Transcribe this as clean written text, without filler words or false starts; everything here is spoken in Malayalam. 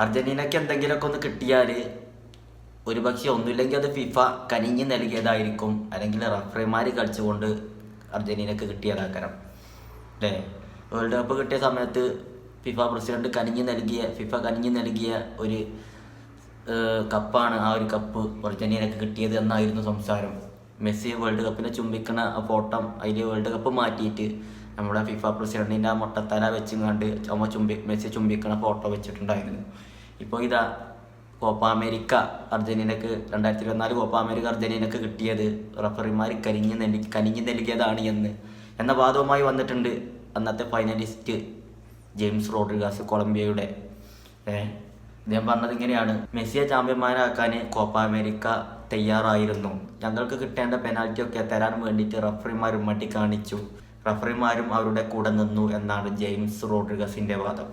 അർജന്റീനക്ക് എന്തെങ്കിലുമൊക്കെ ഒന്ന് കിട്ടിയാൽ ഒരുപക്ഷെ ഒന്നുമില്ലെങ്കിൽ അത് ഫിഫ കനിഞ്ഞ് നൽകിയതായിരിക്കും, അല്ലെങ്കിൽ റഫറിമാർ കളിച്ചുകൊണ്ട് അർജന്റീനക്ക് കിട്ടിയതാക്കണം അല്ലേ. വേൾഡ് കപ്പ് കിട്ടിയ സമയത്ത് ഫിഫ പ്രസിഡന്റ് ഫിഫ കനിഞ്ഞ് നൽകിയ ഒരു കപ്പാണ്, ആ ഒരു കപ്പ് അർജന്റീനക്ക് കിട്ടിയത് എന്നായിരുന്നു സംസാരം. മെസ്സി വേൾഡ് കപ്പിനെ ചുംബിക്കണ ഫോട്ടോ, അതിൽ വേൾഡ് കപ്പ് മാറ്റിയിട്ട് നമ്മുടെ ഫിഫ പ്രസിഡന്റിൻ്റെ ആ മുട്ടത്തല വെച്ചുകൊണ്ട് മെസ്സി ചുംബിക്കണ ഫോട്ടോ വെച്ചിട്ടുണ്ടായിരുന്നു. ഇപ്പോൾ ഇതാ കോപ്പ അമേരിക്ക അർജന്റീനക്ക് 2024 കോപ്പ അമേരിക്ക അർജന്റീനക്ക് കിട്ടിയത് റഫറിമാർ കനിഞ്ഞ് നൽകിയതാണ് എന്ന വാദവുമായി വന്നിട്ടുണ്ട് അന്നത്തെ ഫൈനലിസ്റ്റ് ജെയിംസ് റോഡ്രിഗസ്, കൊളംബിയയുടെ. അദ്ദേഹം പറഞ്ഞത് ഇങ്ങനെയാണ്: മെസ്സിയെ ചാമ്പ്യന്മാരാക്കാൻ കോപ്പ അമേരിക്ക തയ്യാറായിരുന്നു. ഞങ്ങൾക്ക് കിട്ടേണ്ട പെനാൽറ്റി ഒക്കെ തരാൻ വേണ്ടിയിട്ട് റഫറിമാരും മടി കാണിച്ചു. റഫറിമാരും അവരുടെ കൂടെ നിന്നു എന്നാണ് ജെയിംസ് റോഡ്രിഗസിൻ്റെ വാദം.